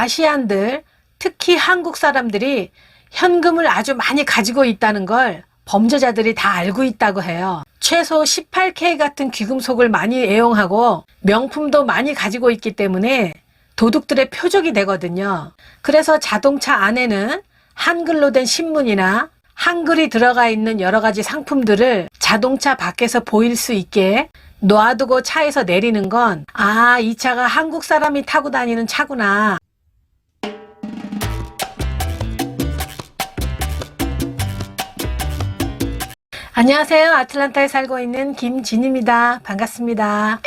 아시안들, 특히 한국 사람들이 현금을 아주 많이 가지고 있다는 걸 범죄자들이 다 알고 있다고 해요. 최소 18K 같은 귀금속을 많이 애용하고 명품도 많이 가지고 있기 때문에 도둑들의 표적이 되거든요. 그래서 자동차 안에는 한글로 된 신문이나 한글이 들어가 있는 여러 가지 상품들을 자동차 밖에서 보일 수 있게 놔두고 차에서 내리는 건, 아, 이 차가 한국 사람이 타고 다니는 차구나. 안녕하세요. 아틀란타에 살고 있는 김진입니다. 반갑습니다.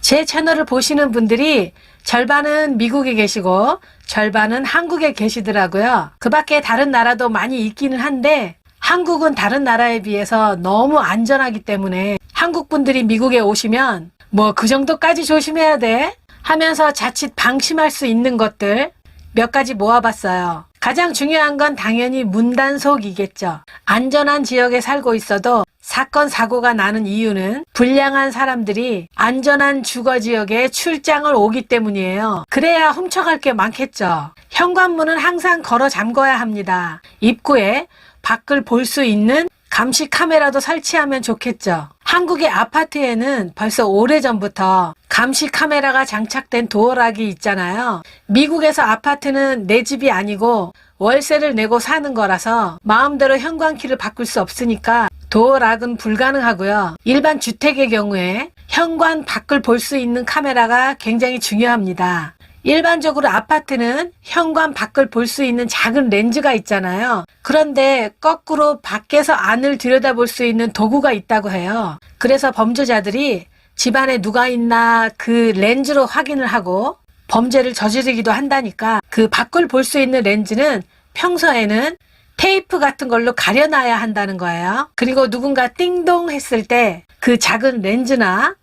제 채널을 보시는 분들이 절반은 미국에 계시고 절반은 한국에 계시더라고요. 그 밖에 다른 나라도 많이 있기는 한데 한국은 다른 나라에 비해서 너무 안전하기 때문에 한국 분들이 미국에 오시면 뭐 그 정도까지 조심해야 돼 하면서 자칫 방심할 수 있는 것들 몇 가지 모아봤어요. 가장 중요한 건 당연히 문단속이겠죠. 안전한 지역에 살고 있어도 사건 사고가 나는 이유는 불량한 사람들이 안전한 주거지역에 출장을 오기 때문이에요. 그래야 훔쳐갈 게 많겠죠. 현관문은 항상 걸어 잠궈야 합니다. 입구에 밖을 볼 수 있는 감시 카메라도 설치하면 좋겠죠. 한국의 아파트에는 벌써 오래전부터 감시 카메라가 장착된 도어락이 있잖아요. 미국에서 아파트는 내 집이 아니고 월세를 내고 사는 거라서 마음대로 현관키를 바꿀 수 없으니까 도어락은 불가능하고요. 일반 주택의 경우에 현관 밖을 볼 수 있는 카메라가 굉장히 중요합니다. 일반적으로 아파트는 현관 밖을 볼 수 있는 작은 렌즈가 있잖아요. 그런데 거꾸로 밖에서 안을 들여다볼 수 있는 도구가 있다고 해요. 그래서 범죄자들이 집안에 누가 있나 그 렌즈로 확인을 하고 범죄를 저지르기도 한다니까, 그 밖을 볼 수 있는 렌즈는 평소에는 테이프 같은 걸로 가려놔야 한다는 거예요. 그리고 누군가 띵동 했을 때 그 작은 렌즈나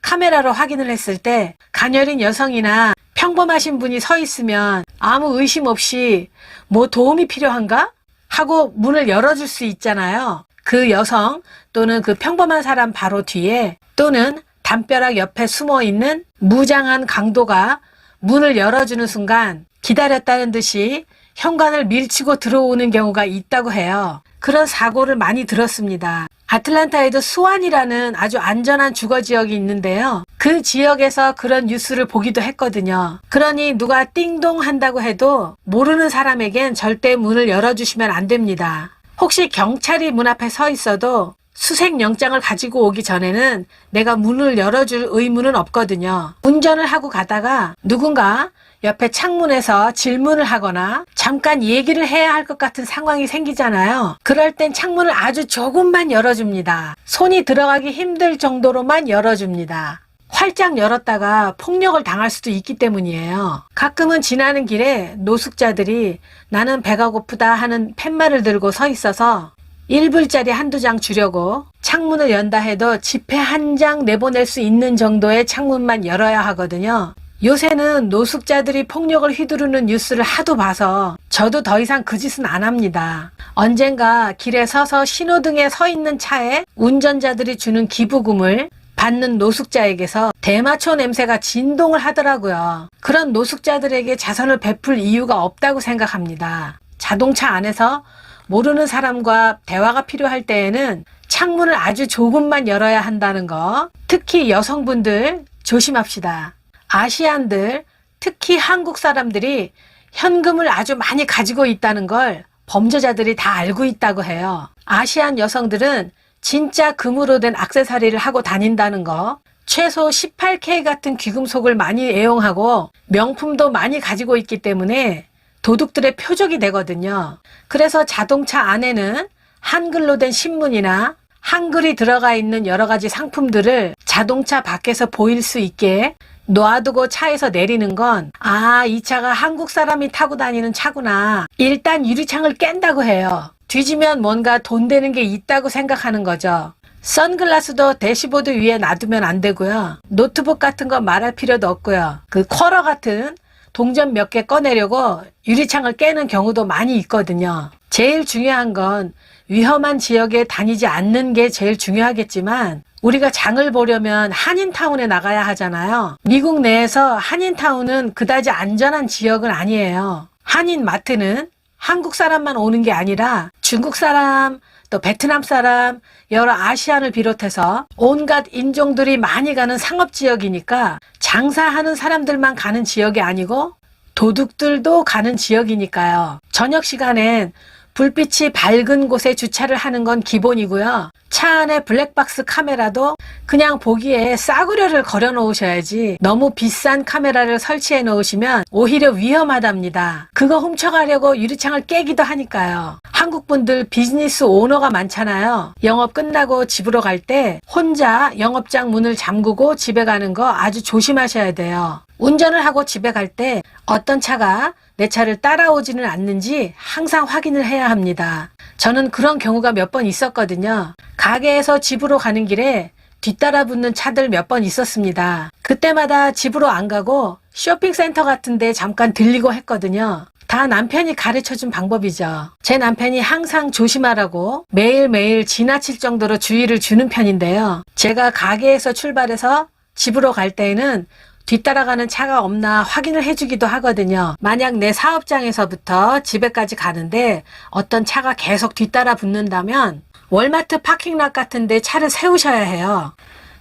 카메라로 확인을 했을 때 가녀린 여성이나 평범하신 분이 서 있으면 아무 의심 없이 뭐 도움이 필요한가? 하고 문을 열어줄 수 있잖아요. 그 여성 또는 그 평범한 사람 바로 뒤에 또는 담벼락 옆에 숨어 있는 무장한 강도가 문을 열어주는 순간 기다렸다는 듯이 현관을 밀치고 들어오는 경우가 있다고 해요. 그런 사고를 많이 들었습니다. 아틀란타에도 스완이라는 아주 안전한 주거지역이 있는데요. 그 지역에서 그런 뉴스를 보기도 했거든요. 그러니 누가 띵동 한다고 해도 모르는 사람에겐 절대 문을 열어주시면 안 됩니다. 혹시 경찰이 문 앞에 서 있어도 수색영장을 가지고 오기 전에는 내가 문을 열어줄 의무는 없거든요. 운전을 하고 가다가 누군가 옆에 창문에서 질문을 하거나 잠깐 얘기를 해야 할 것 같은 상황이 생기잖아요. 그럴 땐 창문을 아주 조금만 열어줍니다. 손이 들어가기 힘들 정도로만 열어줍니다. 활짝 열었다가 폭력을 당할 수도 있기 때문이에요. 가끔은 지나는 길에 노숙자들이 나는 배가 고프다 하는 팻말을 들고 서 있어서 1불짜리 한두 장 주려고 창문을 연다 해도 지폐 한 장 내보낼 수 있는 정도의 창문만 열어야 하거든요. 요새는 노숙자들이 폭력을 휘두르는 뉴스를 하도 봐서 저도 더 이상 그 짓은 안 합니다. 언젠가 길에 서서 신호등에 서 있는 차에 운전자들이 주는 기부금을 받는 노숙자에게서 대마초 냄새가 진동을 하더라고요. 그런 노숙자들에게 자선을 베풀 이유가 없다고 생각합니다. 자동차 안에서 모르는 사람과 대화가 필요할 때에는 창문을 아주 조금만 열어야 한다는 거, 특히 여성분들 조심합시다. 아시안들, 특히 한국 사람들이 현금을 아주 많이 가지고 있다는 걸 범죄자들이 다 알고 있다고 해요. 아시안 여성들은 진짜 금으로 된 액세서리를 하고 다닌다는 거, 최소 18K 같은 귀금속을 많이 애용하고 명품도 많이 가지고 있기 때문에 도둑들의 표적이 되거든요. 그래서 자동차 안에는 한글로 된 신문이나 한글이 들어가 있는 여러 가지 상품들을 자동차 밖에서 보일 수 있게 놔두고 차에서 내리는 건, 아, 이 차가 한국 사람이 타고 다니는 차구나. 일단 유리창을 깬다고 해요. 뒤지면 뭔가 돈 되는 게 있다고 생각하는 거죠. 선글라스도 대시보드 위에 놔두면 안 되고요. 노트북 같은 거 말할 필요도 없고요. 그 쿼러 같은 동전 몇 개 꺼내려고 유리창을 깨는 경우도 많이 있거든요. 제일 중요한 건 위험한 지역에 다니지 않는 게 제일 중요하겠지만 우리가 장을 보려면 한인타운에 나가야 하잖아요. 미국 내에서 한인타운은 그다지 안전한 지역은 아니에요. 한인마트는 한국 사람만 오는 게 아니라 중국 사람, 또 베트남 사람, 여러 아시안을 비롯해서 온갖 인종들이 많이 가는 상업지역이니까 장사하는 사람들만 가는 지역이 아니고 도둑들도 가는 지역이니까요. 저녁 시간엔 불빛이 밝은 곳에 주차를 하는 건 기본이고요. 차 안에 블랙박스 카메라도 그냥 보기에 싸구려를 걸어 놓으셔야지 너무 비싼 카메라를 설치해 놓으시면 오히려 위험하답니다. 그거 훔쳐가려고 유리창을 깨기도 하니까요. 한국분들 비즈니스 오너가 많잖아요. 영업 끝나고 집으로 갈 때 혼자 영업장 문을 잠그고 집에 가는 거 아주 조심하셔야 돼요. 운전을 하고 집에 갈 때 어떤 차가 내 차를 따라오지는 않는지 항상 확인을 해야 합니다. 저는 그런 경우가 몇 번 있었거든요. 가게에서 집으로 가는 길에 뒤따라 붙는 차들 몇 번 있었습니다. 그때마다 집으로 안 가고 쇼핑센터 같은 데 잠깐 들리고 했거든요. 다 남편이 가르쳐준 방법이죠. 제 남편이 항상 조심하라고 매일매일 지나칠 정도로 주의를 주는 편인데요. 제가 가게에서 출발해서 집으로 갈 때에는 뒤따라가는 차가 없나 확인을 해주기도 하거든요. 만약 내 사업장에서부터 집에까지 가는데 어떤 차가 계속 뒤따라 붙는다면 월마트 파킹락 같은 데 차를 세우셔야 해요.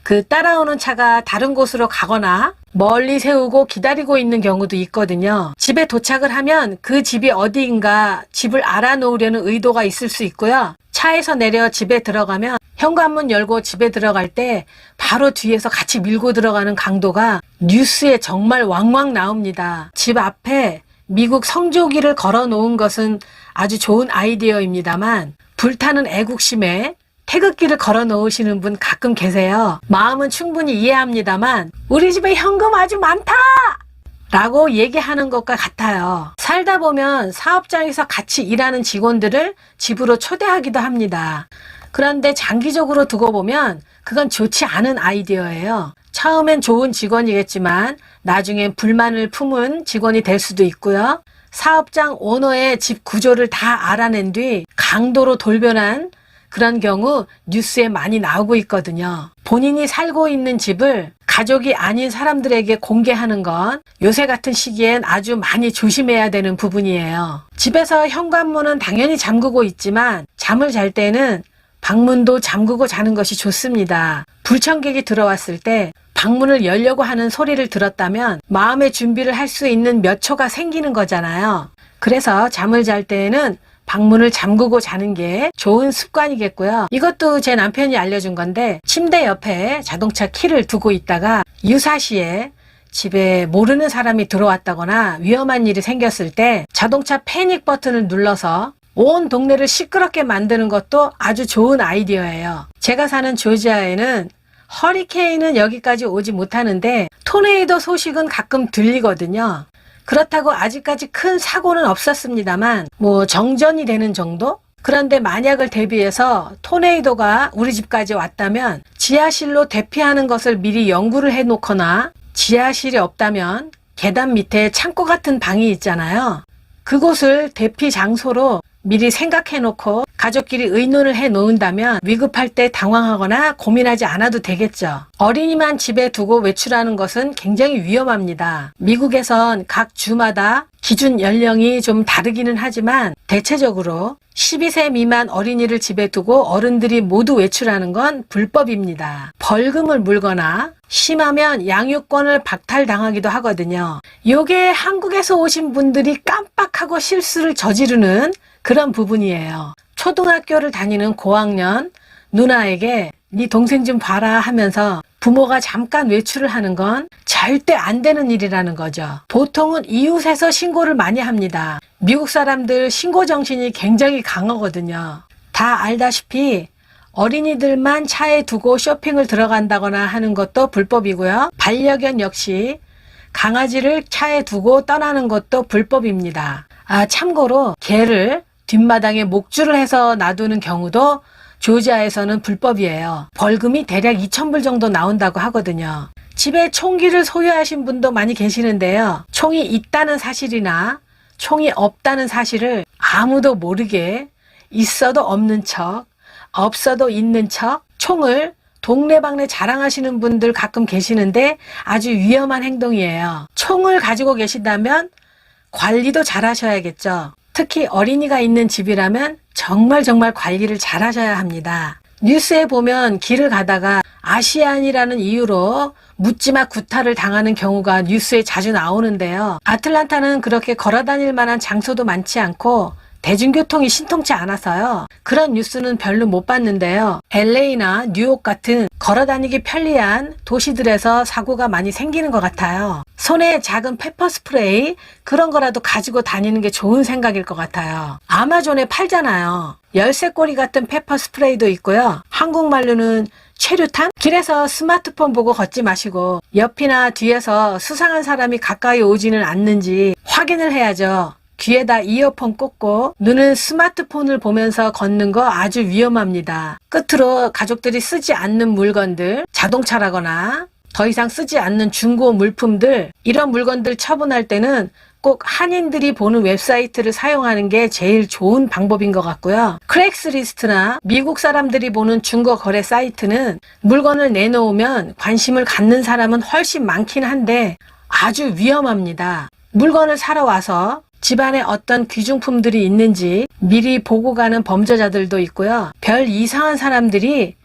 그 따라오는 차가 다른 곳으로 가거나 멀리 세우고 기다리고 있는 경우도 있거든요. 집에 도착을 하면 그 집이 어디인가 집을 알아놓으려는 의도가 있을 수 있고요. 차에서 내려 집에 들어가면 현관문 열고 집에 들어갈 때 바로 뒤에서 같이 밀고 들어가는 강도가 뉴스에 정말 왕왕 나옵니다. 집 앞에 미국 성조기를 걸어 놓은 것은 아주 좋은 아이디어입니다만 불타는 애국심에 태극기를 걸어 놓으시는 분 가끔 계세요. 마음은 충분히 이해합니다만 우리 집에 현금 아주 많다! 라고 얘기하는 것과 같아요. 살다 보면 사업장에서 같이 일하는 직원들을 집으로 초대하기도 합니다. 그런데 장기적으로 두고 보면 그건 좋지 않은 아이디어예요. 처음엔 좋은 직원이겠지만 나중엔 불만을 품은 직원이 될 수도 있고요. 사업장 오너의 집 구조를 다 알아낸 뒤 강도로 돌변한 그런 경우 뉴스에 많이 나오고 있거든요. 본인이 살고 있는 집을 가족이 아닌 사람들에게 공개하는 건 요새 같은 시기엔 아주 많이 조심해야 되는 부분이에요. 집에서 현관문은 당연히 잠그고 있지만 잠을 잘 때는 방문도 잠그고 자는 것이 좋습니다. 불청객이 들어왔을 때 방문을 열려고 하는 소리를 들었다면 마음의 준비를 할 수 있는 몇 초가 생기는 거잖아요. 그래서 잠을 잘 때에는 방문을 잠그고 자는 게 좋은 습관이겠고요. 이것도 제 남편이 알려준 건데 침대 옆에 자동차 키를 두고 있다가 유사시에 집에 모르는 사람이 들어왔다거나 위험한 일이 생겼을 때 자동차 패닉 버튼을 눌러서 온 동네를 시끄럽게 만드는 것도 아주 좋은 아이디어예요. 제가 사는 조지아에는 허리케인은 여기까지 오지 못하는데 토네이도 소식은 가끔 들리거든요. 그렇다고 아직까지 큰 사고는 없었습니다만 정전이 되는 정도? 그런데 만약을 대비해서 토네이도가 우리 집까지 왔다면 지하실로 대피하는 것을 미리 연구를 해놓거나 지하실이 없다면 계단 밑에 창고 같은 방이 있잖아요. 그곳을 대피 장소로 미리 생각해놓고 가족끼리 의논을 해놓는다면 위급할 때 당황하거나 고민하지 않아도 되겠죠. 어린이만 집에 두고 외출하는 것은 굉장히 위험합니다. 미국에선 각 주마다 기준 연령이 좀 다르기는 하지만 대체적으로 12세 미만 어린이를 집에 두고 어른들이 모두 외출하는 건 불법입니다. 벌금을 물거나 심하면 양육권을 박탈당하기도 하거든요. 요게 한국에서 오신 분들이 깜빡하고 실수를 저지르는 그런 부분이에요. 초등학교를 다니는 고학년 누나에게 네 동생 좀 봐라 하면서 부모가 잠깐 외출을 하는 건 절대 안 되는 일이라는 거죠. 보통은 이웃에서 신고를 많이 합니다. 미국 사람들 신고 정신이 굉장히 강하거든요. 다 알다시피 어린이들만 차에 두고 쇼핑을 들어간다거나 하는 것도 불법이고요. 반려견 역시 강아지를 차에 두고 떠나는 것도 불법입니다. 참고로 개를 뒷마당에 목줄을 해서 놔두는 경우도 조지아에서는 불법이에요. 벌금이 대략 2,000불 정도 나온다고 하거든요. 집에 총기를 소유하신 분도 많이 계시는데요. 총이 있다는 사실이나 총이 없다는 사실을 아무도 모르게 있어도 없는 척, 없어도 있는 척 총을 동네방네 자랑하시는 분들 가끔 계시는데 아주 위험한 행동이에요. 총을 가지고 계신다면 관리도 잘 하셔야겠죠. 특히 어린이가 있는 집이라면 정말 관리를 잘 하셔야 합니다. 뉴스에 보면 길을 가다가 아시안이라는 이유로 묻지마 구타를 당하는 경우가 뉴스에 자주 나오는데요. 아틀란타는 그렇게 걸어다닐 만한 장소도 많지 않고 대중교통이 신통치 않아서요. 그런 뉴스는 별로 못 봤는데요. LA나 뉴욕 같은 걸어다니기 편리한 도시들에서 사고가 많이 생기는 것 같아요. 손에 작은 페퍼 스프레이 그런 거라도 가지고 다니는 게 좋은 생각일 것 같아요. 아마존에 팔잖아요. 열쇠고리 같은 페퍼 스프레이도 있고요. 한국말로는 최루탄? 길에서 스마트폰 보고 걷지 마시고 옆이나 뒤에서 수상한 사람이 가까이 오지는 않는지 확인을 해야죠. 귀에다 이어폰 꽂고 눈은 스마트폰을 보면서 걷는 거 아주 위험합니다. 끝으로 가족들이 쓰지 않는 물건들, 자동차라거나 더 이상 쓰지 않는 중고 물품들, 이런 물건들 처분할 때는 꼭 한인들이 보는 웹사이트를 사용하는 게 제일 좋은 방법인 것 같고요. 크랙스리스트나 미국 사람들이 보는 중고 거래 사이트는 물건을 내놓으면 관심을 갖는 사람은 훨씬 많긴 한데 아주 위험합니다. 물건을 사러 와서 집안에 어떤 귀중품들이 있는지 미리 보고 가는 범죄자들도 있고요. 별 이상한 사람들이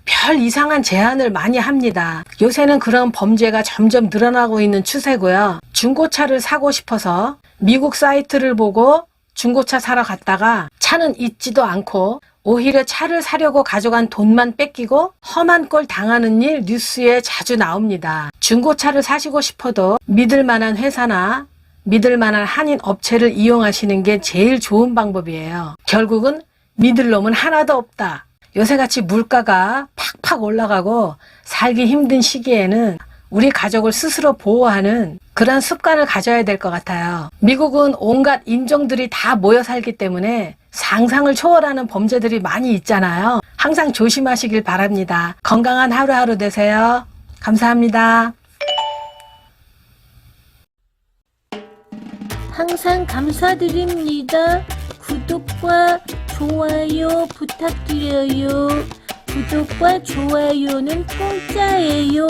별 이상한 제안을 많이 합니다. 요새는 그런 범죄가 점점 늘어나고 있는 추세고요. 중고차를 사고 싶어서 미국 사이트를 보고 중고차 사러 갔다가 차는 있지도 않고 오히려 차를 사려고 가져간 돈만 뺏기고 험한 꼴 당하는 일 뉴스에 자주 나옵니다. 중고차를 사시고 싶어도 믿을 만한 회사나 믿을 만한 한인 업체를 이용하시는 게 제일 좋은 방법이에요. 결국은 믿을 놈은 하나도 없다. 요새같이 물가가 팍팍 올라가고 살기 힘든 시기에는 우리 가족을 스스로 보호하는 그런 습관을 가져야 될 것 같아요. 미국은 온갖 인종들이 다 모여 살기 때문에 상상을 초월하는 범죄들이 많이 있잖아요. 항상 조심하시길 바랍니다. 건강한 하루하루 되세요. 감사합니다. 항상 감사드립니다. 구독과 좋아요 부탁드려요. 구독과 좋아요는 공짜예요.